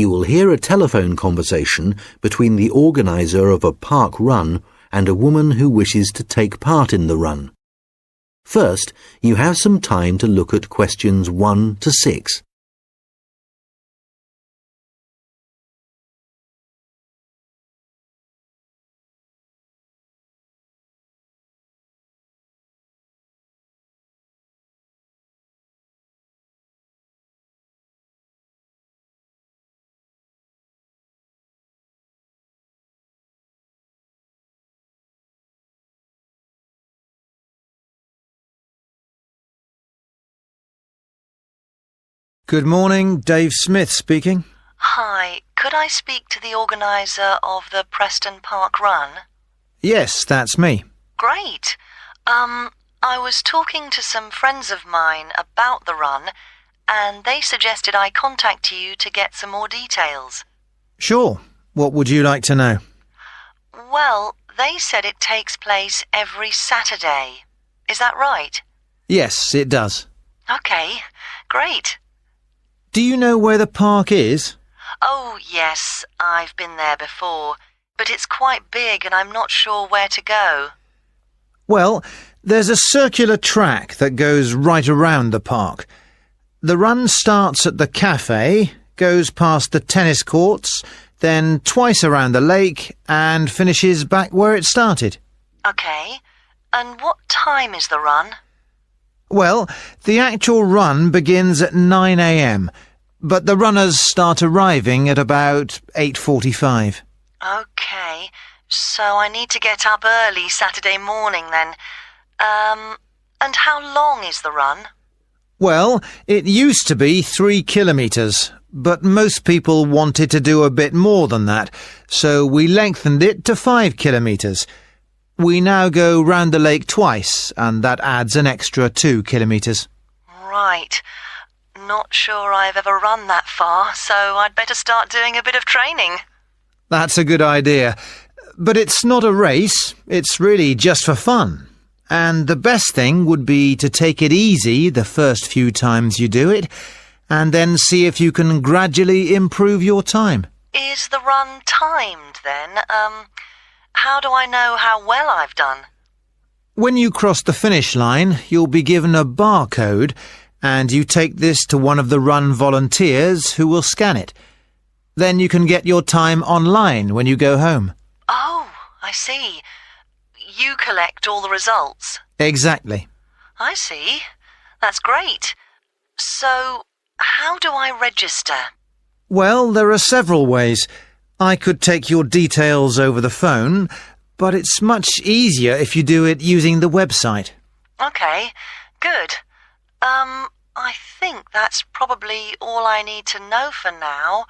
You will hear a telephone conversation between the organiser of a park run and a woman who wishes to take part in the run. First, you have some time to look at questions 1 to 6. Good morning, Dave Smith speaking. Hi, could I speak to the organiser of the Preston Park Run? Yes, that's me. Great. I was talking to some friends of mine about the run, and they suggested I contact you to get some more details. Sure. What would you like to know? Well, they said it takes place every Saturday. Is that right? Yes, it does. Okay, great. Do you know where the park is? Oh, yes, I've been there before, but it's quite big and I'm not sure where to go. Well, there's a circular track that goes right around the park. The run starts at the cafe, goes past the tennis courts, then twice around the lake and finishes back where it started. Okay, and what time is the run? Well, the actual run begins at 9 a.m, but the runners start arriving at about 8:45. Okay, so I need to get up early Saturday morning then. And how long is the run? Well, it used to be 3 kilometres, but most people wanted to do a bit more than that, so we lengthened it to 5 kilometres. We now go round the lake twice, and that adds an extra 2 kilometres. Right. Not sure I've ever run that far, so I'd better start doing a bit of training. That's a good idea. But it's not a race, it's really just for fun. And the best thing would be to take it easy the first few times you do it, and then see if you can gradually improve your time. Is the run timed then? How do I know how well I've done? When you cross the finish line, you'll be given a barcode, and you take this to one of the run volunteers who will scan it. Then you can get your time online when you go home. Oh, I see. You collect all the results. Exactly. I see. That's great. So, how do I register? Well, there are several ways. I could take your details over the phone, but it's much easier if you do it using the website. Okay, good. I think that's probably all I need to know for now.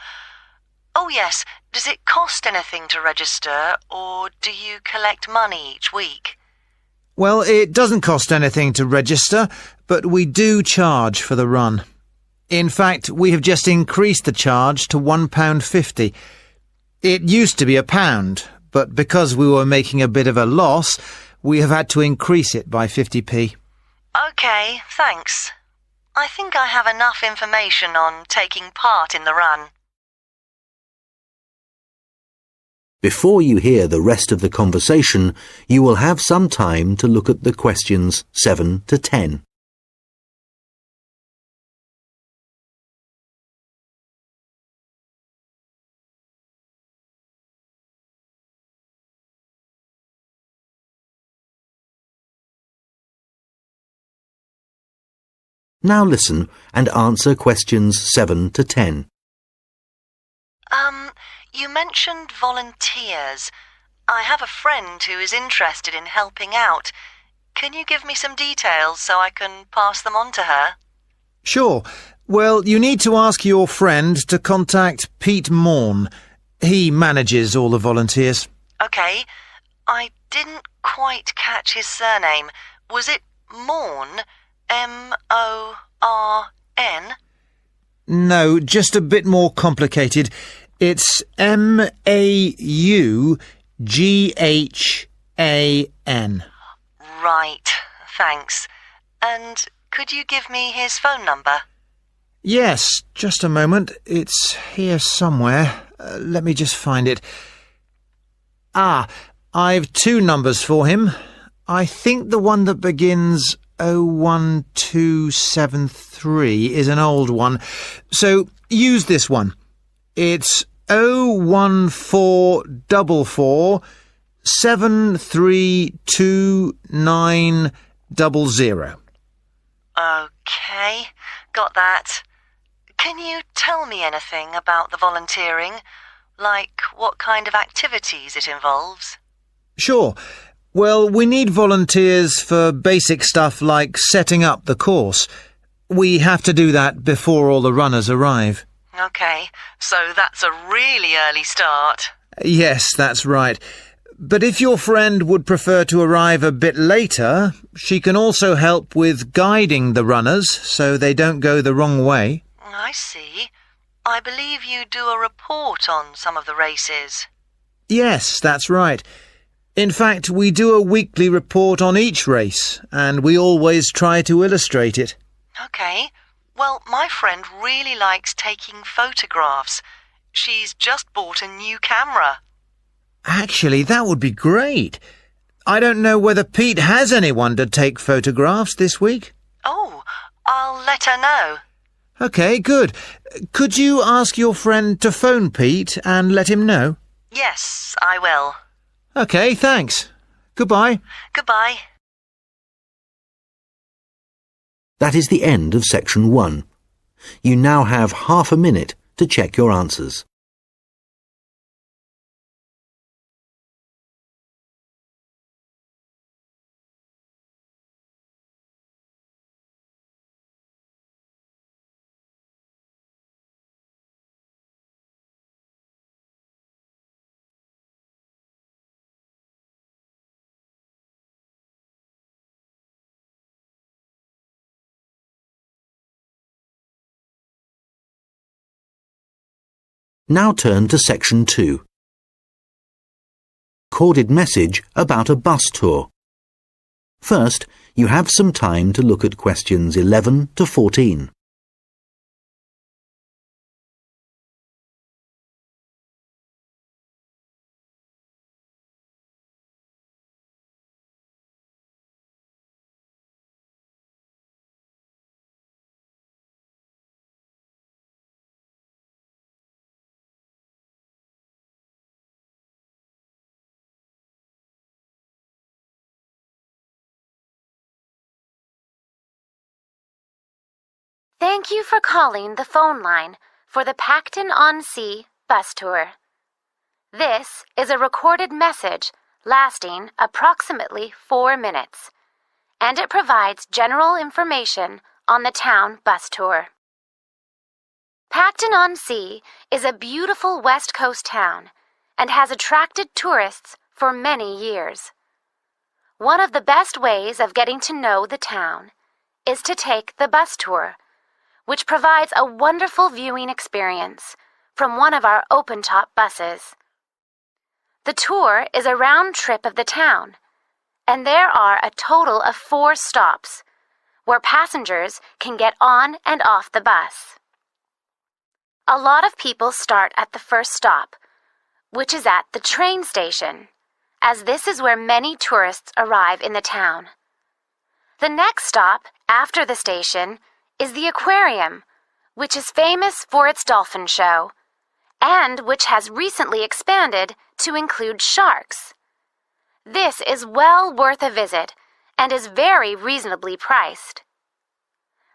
Oh yes, does it cost anything to register, or do you collect money each week? Well, it doesn't cost anything to register, but we do charge for the run. In fact, we have just increased the charge to £1.50. It used to be £1, but because we were making a bit of a loss, we have had to increase it by 50p. Okay, thanks. I think I have enough information on taking part in the run. Before you hear the rest of the conversation, you will have some time to look at the questions 7 to 10. Now listen and answer questions 7 to 10. You mentioned volunteers. I have a friend who is interested in helping out. Can you give me some details so I can pass them on to her? Sure. Well, you need to ask your friend to contact Pete Morn. He manages all the volunteers. Okay. I didn't quite catch his surname. Was it Morn? M-O-R-N? No, just a bit more complicated. It's M-A-U-G-H-A-N. Right, thanks. And could you give me his phone number? Yes, just a moment. It's here somewhere. Let me just find it. I've two numbers for him. I think the one that begins 01273 is an old one. So use this one. It's 01444 73290. Okay, got that. Can you tell me anything about the volunteering? Like what kind of activities it involves? Sure. Well, we need volunteers for basic stuff like setting up the course. We have to do that before all the runners arrive. Okay, so that's a really early start. Yes, that's right. But if your friend would prefer to arrive a bit later, she can also help with guiding the runners so they don't go the wrong way. I see. I believe you do a report on some of the races. Yes, that's right. In fact, we do a weekly report on each race, and we always try to illustrate it. Okay. Well, my friend really likes taking photographs. She's just bought a new camera. Actually, that would be great. I don't know whether Pete has anyone to take photographs this week. Oh, I'll let her know. OK, good. Could you ask your friend to phone Pete and let him know? Yes, I will. OK, thanks. Goodbye. Goodbye. That is the end of section 1. You now have half a minute to check your answers. Now turn to section 2. Recorded message about a bus tour. First, you have some time to look at questions 11 to 14. Thank you for calling the phone line for the Pacton-on-Sea bus tour. This is a recorded message lasting approximately 4 minutes, and it provides general information on the town bus tour. Pacton-on-Sea is a beautiful West Coast town and has attracted tourists for many years. One of the best ways of getting to know the town is to take the bus tour, which provides a wonderful viewing experience from one of our open-top buses. The tour is a round trip of the town, and there are a total of 4 stops where passengers can get on and off the bus. A lot of people start at the first stop, which is at the train station, as this is where many tourists arrive in the town. The next stop after the station is the aquarium, which is famous for its dolphin show, and which has recently expanded to include sharks. This is well worth a visit and is very reasonably priced.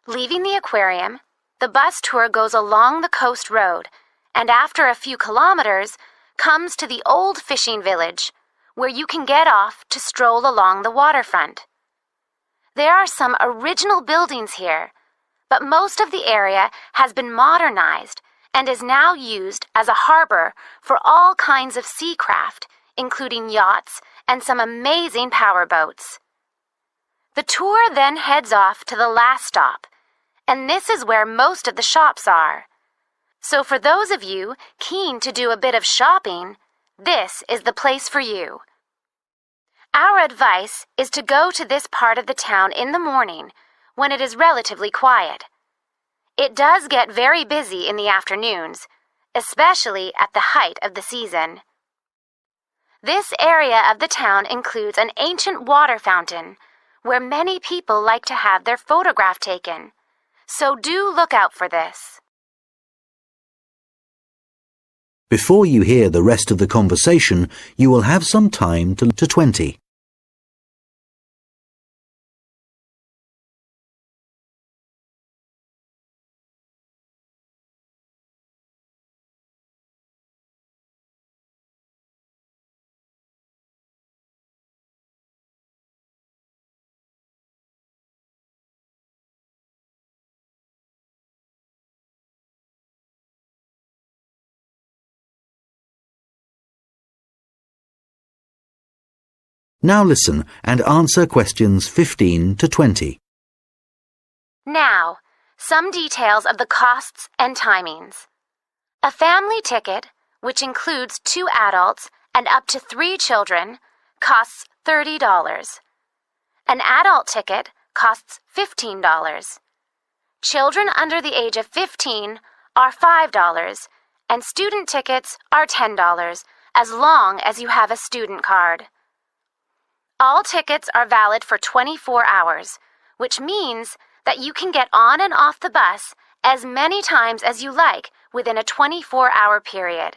Leaving the aquarium, the bus tour goes along the coast road and after a few kilometers comes to the old fishing village, where you can get off to stroll along the waterfront. There are some original buildings here, but most of the area has been modernized and is now used as a harbor for all kinds of sea craft, including yachts and some amazing powerboats. The tour then heads off to the last stop, and this is where most of the shops are. So for those of you keen to do a bit of shopping, this is the place for you. Our advice is to go to this part of the town in the morning when it is relatively quiet. It does get very busy in the afternoons, especially at the height of the season. This area of the town includes an ancient water fountain where many people like to have their photograph taken, so do look out for this. Before you hear the rest of the conversation, you will have some time to 20. Now listen and answer questions 15 to 20. Now, some details of the costs and timings. A family ticket, which includes 2 adults and up to 3 children, costs $30. An adult ticket costs $15. Children under the age of 15 are $5, and student tickets are $10, as long as you have a student card. All tickets are valid for 24 hours, which means that you can get on and off the bus as many times as you like within a 24-hour period.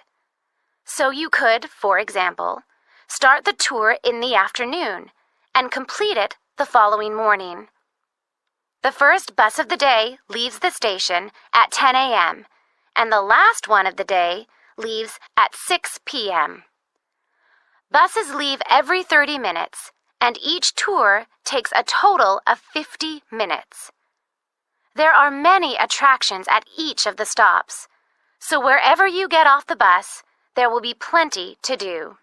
So you could, for example, start the tour in the afternoon and complete it the following morning. The first bus of the day leaves the station at 10 a.m., and the last one of the day leaves at 6 p.m. Buses leave every 30 minutes, and each tour takes a total of 50 minutes. There are many attractions at each of the stops, so wherever you get off the bus, there will be plenty to do.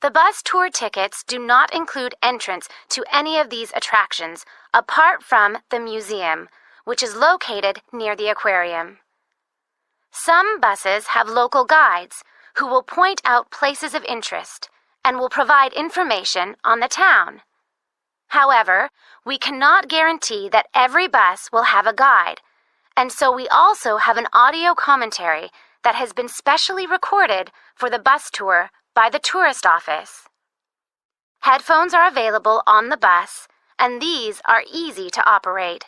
The bus tour tickets do not include entrance to any of these attractions apart from the museum, which is located near the aquarium. Some buses have local guides who will point out places of interest and will provide information on the town. However, we cannot guarantee that every bus will have a guide, and so we also have an audio commentary that has been specially recorded for the bus tour by the tourist office. Headphones are available on the bus, and these are easy to operate.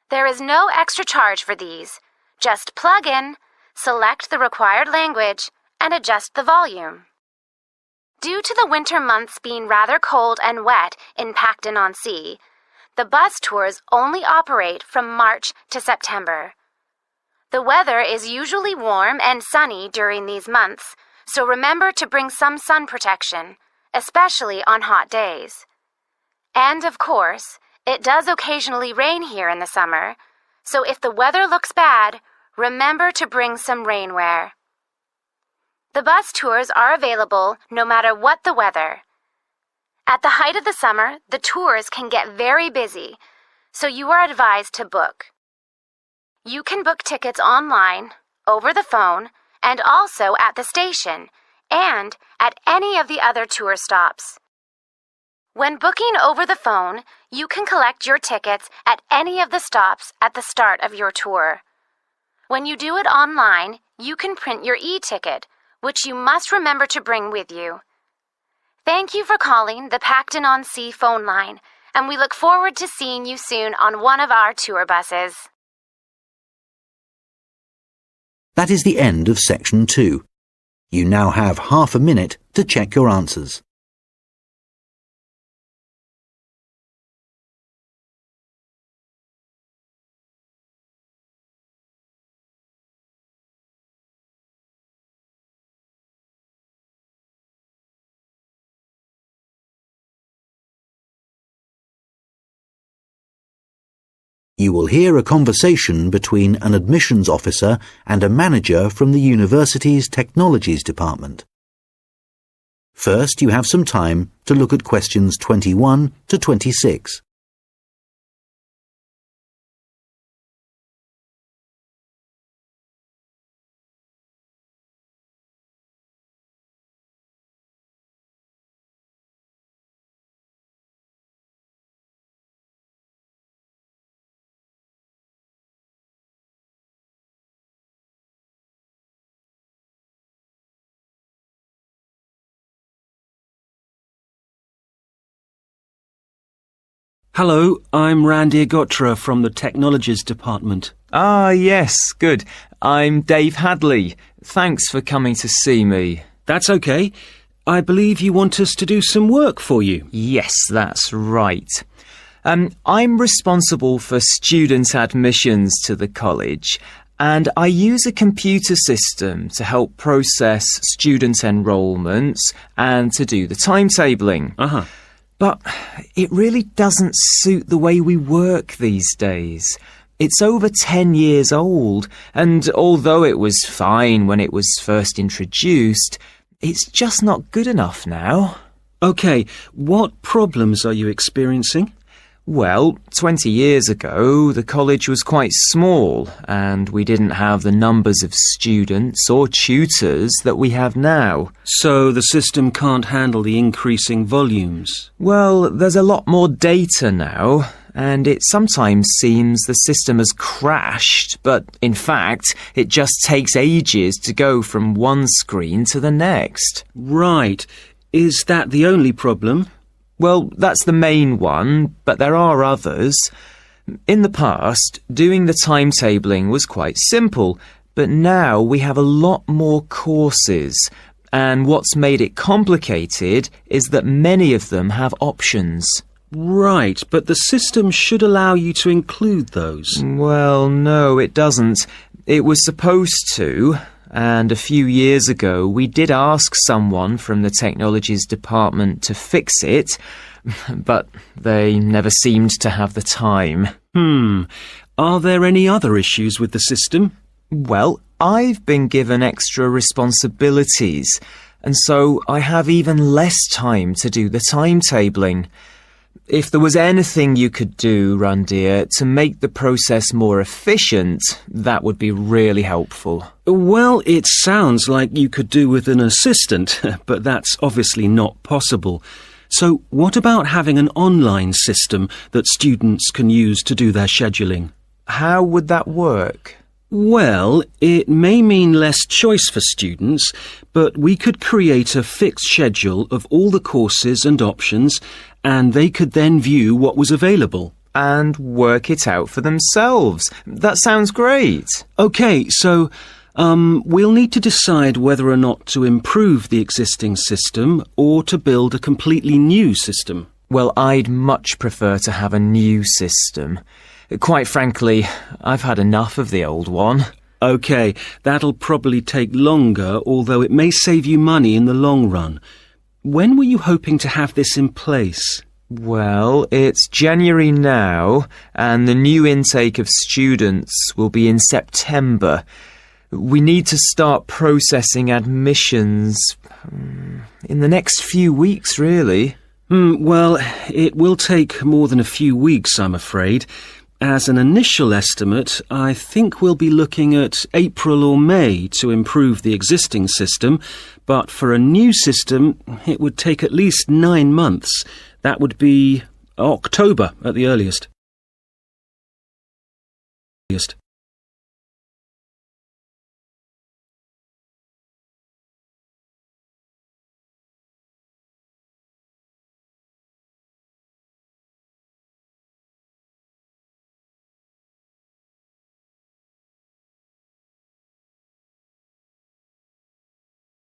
There is no extra charge for these. Just plug in, select the required language, and adjust the volume. Due to the winter months being rather cold and wet in Pacton-on-Sea, the bus tours only operate from March to September. The weather is usually warm and sunny during these months, so remember to bring some sun protection, especially on hot days. And of course, it does occasionally rain here in the summer, so if the weather looks bad, remember to bring some rainwear. The bus tours are available no matter what the weather. At the height of the summer, the tours can get very busy, so you are advised to book. You can book tickets online, over the phone, and also at the station, and at any of the other tour stops. When booking over the phone, you can collect your tickets at any of the stops at the start of your tour. When you do it online, you can print your e-ticket, which you must remember to bring with you. Thank you for calling the Pacton-on-Sea phone line, and we look forward to seeing you soon on one of our tour buses. That is the end of section 2. You now have half a minute to check your answers. You will hear a conversation between an admissions officer and a manager from the university's technologies department. First, you have some time to look at questions 21 to 26. Hello, I'm Randy Agotra from the Technologies Department. Ah, yes, good. I'm Dave Hadley. Thanks for coming to see me. That's okay. I believe you want us to do some work for you. Yes, that's right. I'm responsible for student admissions to the college, and I use a computer system to help process student enrolments and to do the timetabling. But it really doesn't suit the way we work these days. It's over 10 years old, and although it was fine when it was first introduced, it's just not good enough now. Okay, what problems are you experiencing? Well, 20 years ago, the college was quite small, and we didn't have the numbers of students or tutors that we have now. So the system can't handle the increasing volumes? Well, there's a lot more data now, and it sometimes seems the system has crashed, but in fact, it just takes ages to go from one screen to the next. Right. Is that the only problem? Well, that's the main one, but there are others. In the past, doing the timetabling was quite simple, but now we have a lot more courses, and what's made it complicated is that many of them have options. Right, but the system should allow you to include those. Well, no, it doesn't. It was supposed to, and a few years ago we did ask someone from the Technologies Department to fix it, but they never seemed to have the time. Are there any other issues with the system? Well, I've been given extra responsibilities, and so I have even less time to do the timetabling. If there was anything you could do, Randir, to make the process more efficient, that would be really helpful. Well, it sounds like you could do with an assistant, but that's obviously not possible. So what about having an online system that students can use to do their scheduling? How would that work? Well, it may mean less choice for students, but we could create a fixed schedule of all the courses and options, and they could then view what was available. And work it out for themselves. That sounds great. Okay, so we'll need to decide whether or not to improve the existing system or to build a completely new system. Well, I'd much prefer to have a new system. Quite frankly, I've had enough of the old one. Okay, that'll probably take longer, although it may save you money in the long run. When were you hoping to have this in place? Well, it's January now, and the new intake of students will be in September. We need to start processing admissions in the next few weeks, really. Well, it will take more than a few weeks, I'm afraid. As an initial estimate, I think we'll be looking at April or May to improve the existing system, but for a new system, it would take at least 9 months. That would be October at the earliest.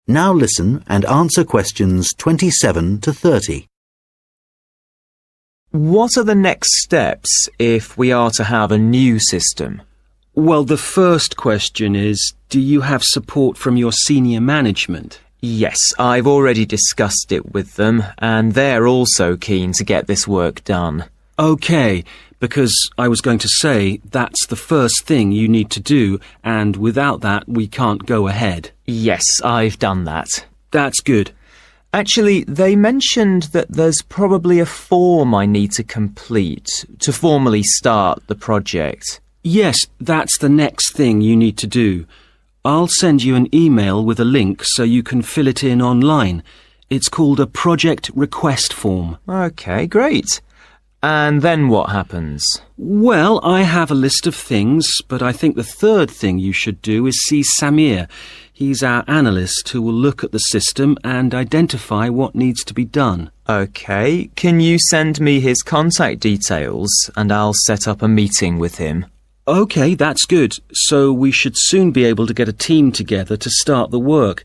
Now listen and answer questions 27 to 30. What are the next steps if we are to have a new system? Well, the first question is, do you have support from your senior management? Yes, I've already discussed it with them, and they're also keen to get this work done. Okay, because I was going to say that's the first thing you need to do, and without that we can't go ahead. Yes, I've done that. That's good. Actually, they mentioned that there's probably a form I need to complete to formally start the project. Yes, that's the next thing you need to do. I'll send you an email with a link so you can fill it in online. It's called a project request form. Okay, great. And then what happens? Well, I have a list of things, but I think the third thing you should do is see Samir. He's our analyst who will look at the system and identify what needs to be done. OK, can you send me his contact details and I'll set up a meeting with him? OK, that's good. So we should soon be able to get a team together to start the work.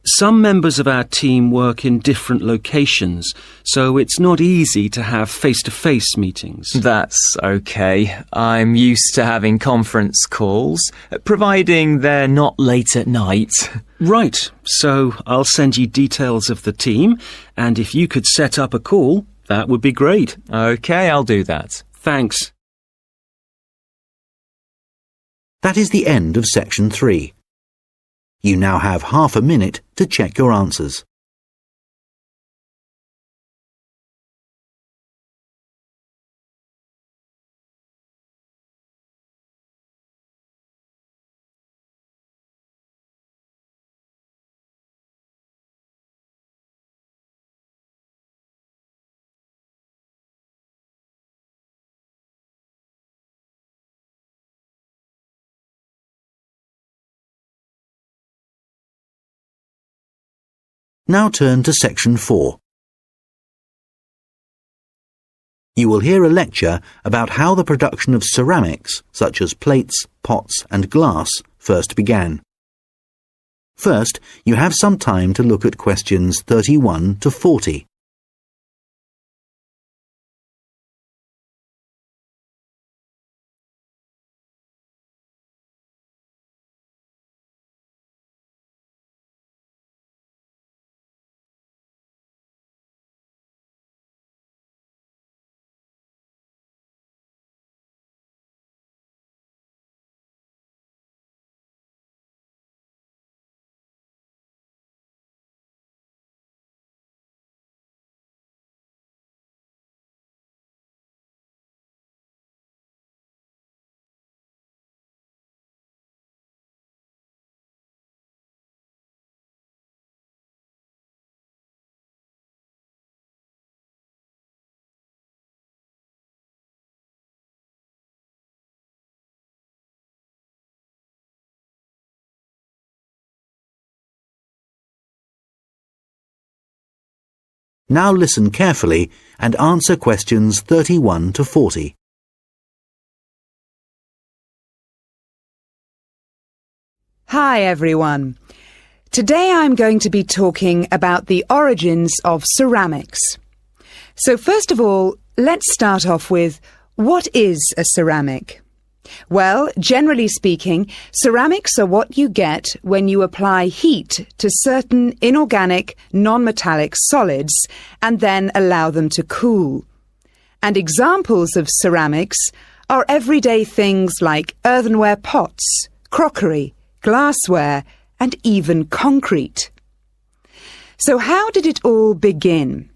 Some members of our team work in different locations, so it's not easy to have face-to-face meetings. That's OK. I'm used to having conference calls, providing they're not late at night. Right, so I'll send you details of the team, and if you could set up a call, that would be great. OK, I'll do that. Thanks. That is the end of section 3. You now have half a minute to check your answers. Now turn to section 4. You will hear a lecture about how the production of ceramics, such as plates, pots and glass, first began. First, you have some time to look at questions 31 to 40. Now listen carefully and answer questions 31 to 40. Hi everyone. Today I'm going to be talking about the origins of ceramics. So first of all, let's start off with, what is a ceramic? Well, generally speaking, ceramics are what you get when you apply heat to certain inorganic, non-metallic solids and then allow them to cool. And examples of ceramics are everyday things like earthenware pots, crockery, glassware, and even concrete. So how did it all begin?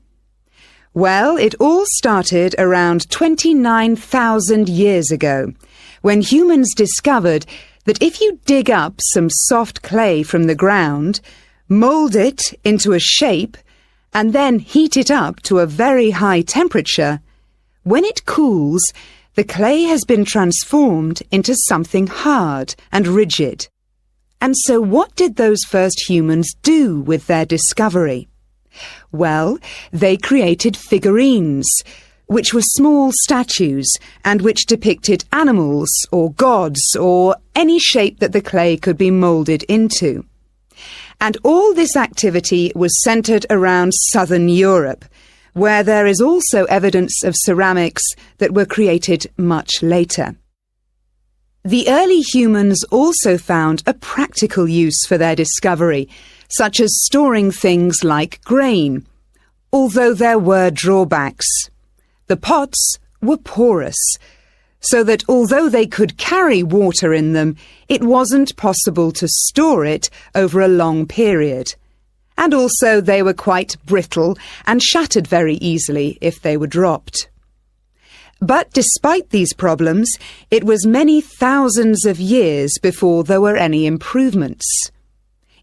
Well, it all started around 29,000 years ago, when humans discovered that if you dig up some soft clay from the ground, mould it into a shape, and then heat it up to a very high temperature, when it cools, the clay has been transformed into something hard and rigid. And so what did those first humans do with their discovery? Well, they created figurines, which were small statues and which depicted animals or gods or any shape that the clay could be moulded into. And all this activity was centred around southern Europe, where there is also evidence of ceramics that were created much later. The early humans also found a practical use for their discovery, such as storing things like grain, although there were drawbacks. The pots were porous, so that although they could carry water in them, it wasn't possible to store it over a long period. And also they were quite brittle and shattered very easily if they were dropped. But despite these problems, it was many thousands of years before there were any improvements.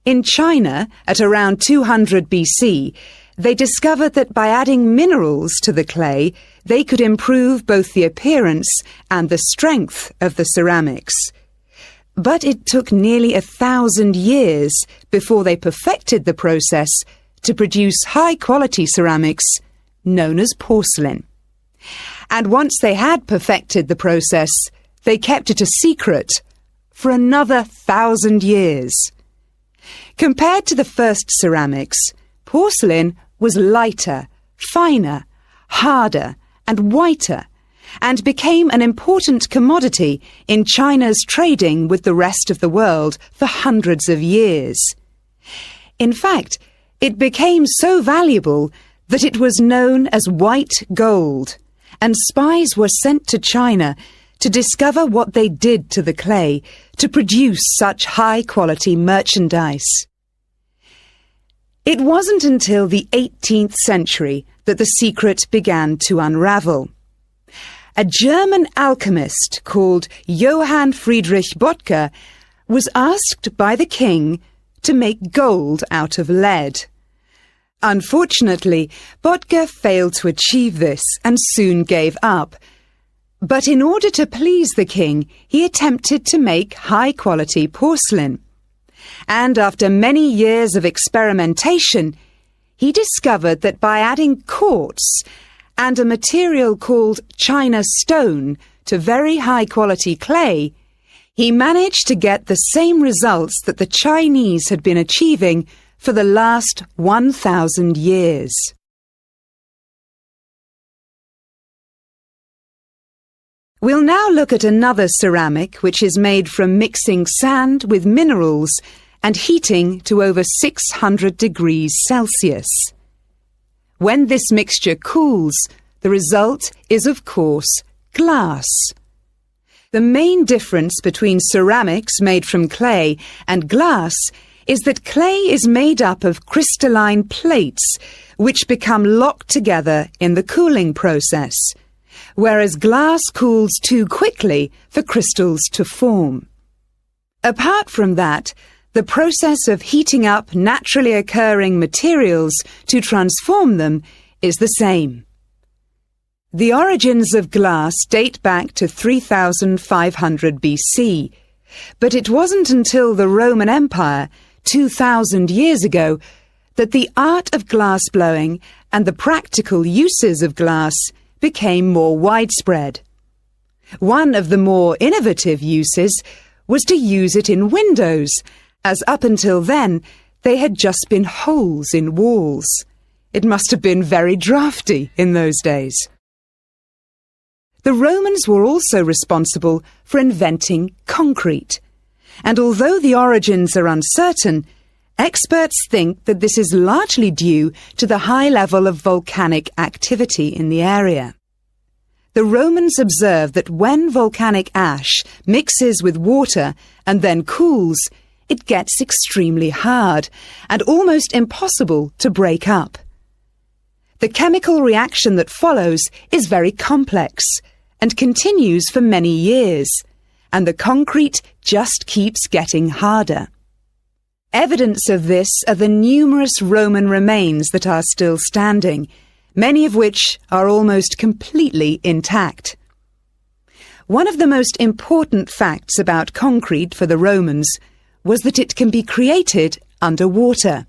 In China, at around 200 BC, they discovered that by adding minerals to the clay, they could improve both the appearance and the strength of the ceramics. But it took nearly 1,000 years before they perfected the process to produce high-quality ceramics known as porcelain. And once they had perfected the process, they kept it a secret for another 1,000 years. Compared to the first ceramics, porcelain was lighter, finer, harder, and whiter, and became an important commodity in China's trading with the rest of the world for hundreds of years. In fact, it became so valuable that it was known as white gold, and spies were sent to China to discover what they did to the clay to produce such high-quality merchandise. It wasn't until the 18th century that the secret began to unravel. A German alchemist called Johann Friedrich Böttger was asked by the king to make gold out of lead. Unfortunately, Böttger failed to achieve this and soon gave up. But in order to please the king, he attempted to make high-quality porcelain. And after many years of experimentation, he discovered that by adding quartz and a material called China stone to very high-quality clay, he managed to get the same results that the Chinese had been achieving for the last 1,000 years. We'll now look at another ceramic which is made from mixing sand with minerals and heating to over 600 degrees Celsius. When this mixture cools, the result is, of course, glass. The main difference between ceramics made from clay and glass is that clay is made up of crystalline plates which become locked together in the cooling process, whereas glass cools too quickly for crystals to form. Apart from that, the process of heating up naturally occurring materials to transform them is the same. The origins of glass date back to 3500 BC, but it wasn't until the Roman Empire, 2,000 years ago, that the art of glass blowing and the practical uses of glass became more widespread. One of the more innovative uses was to use it in windows, as up until then they had just been holes in walls. It must have been very drafty in those days. The Romans were also responsible for inventing concrete, and although the origins are uncertain, experts think that this is largely due to the high level of volcanic activity in the area. The Romans observed that when volcanic ash mixes with water and then cools, it gets extremely hard and almost impossible to break up. The chemical reaction that follows is very complex and continues for many years, and the concrete just keeps getting harder. Evidence of this are the numerous Roman remains that are still standing, many of which are almost completely intact. One of the most important facts about concrete for the Romans was that it can be created underwater.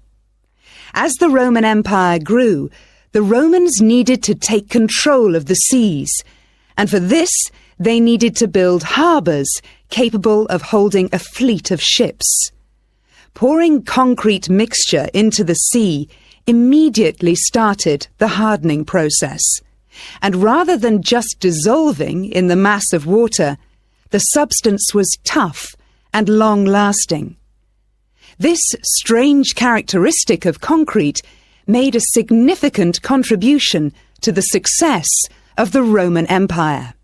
As the Roman Empire grew, the Romans needed to take control of the seas, and for this they needed to build harbours capable of holding a fleet of ships. Pouring concrete mixture into the sea immediately started the hardening process, and rather than just dissolving in the mass of water, the substance was tough and long-lasting. This strange characteristic of concrete made a significant contribution to the success of the Roman Empire.